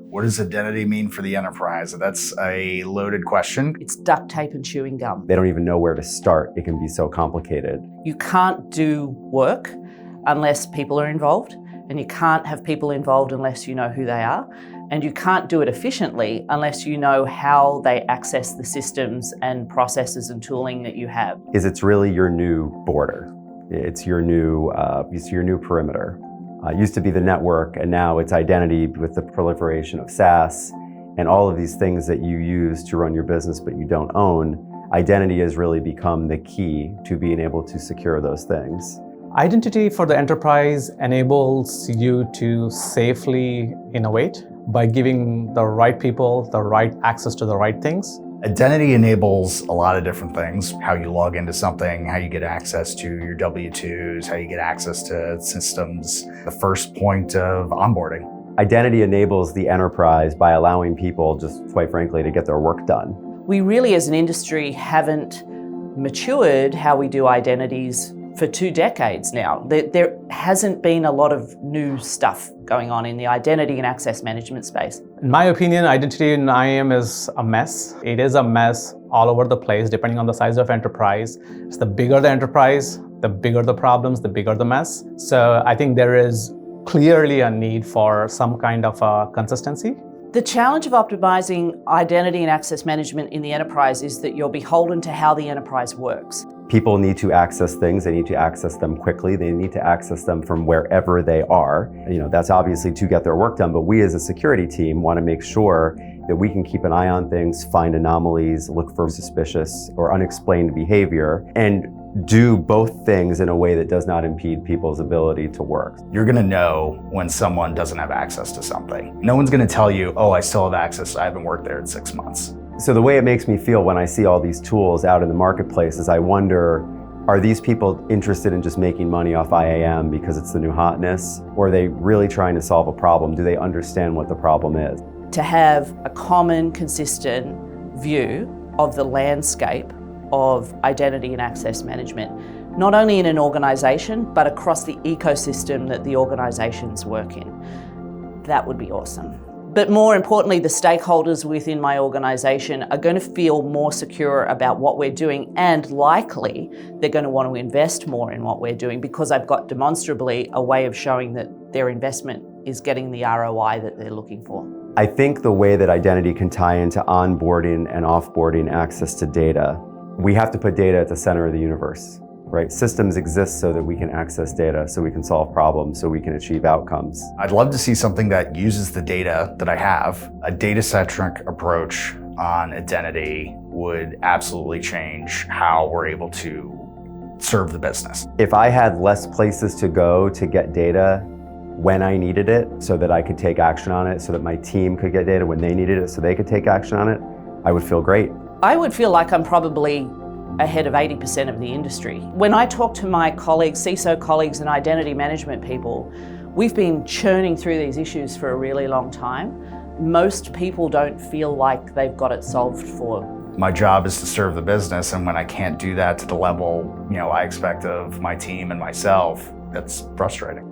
What does identity mean for the enterprise? That's a loaded question. It's duct tape and chewing gum. They don't even know where to start. It can be so complicated. You can't do work unless people are involved, and you can't have people involved unless you know who they are, and you can't do it efficiently unless you know how they access the systems and processes and tooling that you have. It's really your new border. It's your new perimeter. It used to be the network, and now it's identity with the proliferation of SaaS and all of these things that you use to run your business but you don't own. Identity has really become the key to being able to secure those things. Identity for the enterprise enables you to safely innovate by giving the right people the right access to the right things. Identity enables a lot of different things. How you log into something, how you get access to your W-2s, how you get access to systems, the first point of onboarding. Identity enables the enterprise by allowing people, just quite frankly, to get their work done. We really as an industry haven't matured how we do identities for 2 decades now. There hasn't been a lot of new stuff going on in the identity and access management space. In my opinion, identity in IAM is a mess. It is a mess all over the place, depending on the size of enterprise. It's the bigger the enterprise, the bigger the problems, the bigger the mess. So I think there is clearly a need for some kind of consistency. The challenge of optimizing identity and access management in the enterprise is that you're beholden to how the enterprise works. People need to access things, they need to access them quickly, they need to access them from wherever they are. That's obviously to get their work done, but we as a security team want to make sure that we can keep an eye on things, find anomalies, look for suspicious or unexplained behavior, and do both things in a way that does not impede people's ability to work. You're gonna know when someone doesn't have access to something. No one's gonna tell you, oh, I still have access, I haven't worked there in 6 months. So the way it makes me feel when I see all these tools out in the marketplace is I wonder, are these people interested in just making money off IAM because it's the new hotness? Or are they really trying to solve a problem? Do they understand what the problem is? To have a common, consistent view of the landscape of identity and access management, not only in an organization, but across the ecosystem that the organizations work in. That would be awesome. But more importantly, the stakeholders within my organization are going to feel more secure about what we're doing, and likely they're going to want to invest more in what we're doing because I've got demonstrably a way of showing that their investment is getting the ROI that they're looking for. I think the way that identity can tie into onboarding and offboarding access to data, we have to put data at the center of the universe. Right? Systems exist so that we can access data, so we can solve problems, so we can achieve outcomes. I'd love to see something that uses the data that I have. A data-centric approach on identity would absolutely change how we're able to serve the business. If I had less places to go to get data when I needed it, so that I could take action on it, so that my team could get data when they needed it, so they could take action on it, I would feel great. I would feel like I'm probably ahead of 80% of the industry. When I talk to my colleagues, CISO colleagues and identity management people, we've been churning through these issues for a really long time. Most people don't feel like they've got it solved for. My job is to serve the business, and when I can't do that to the level I expect of my team and myself, that's frustrating.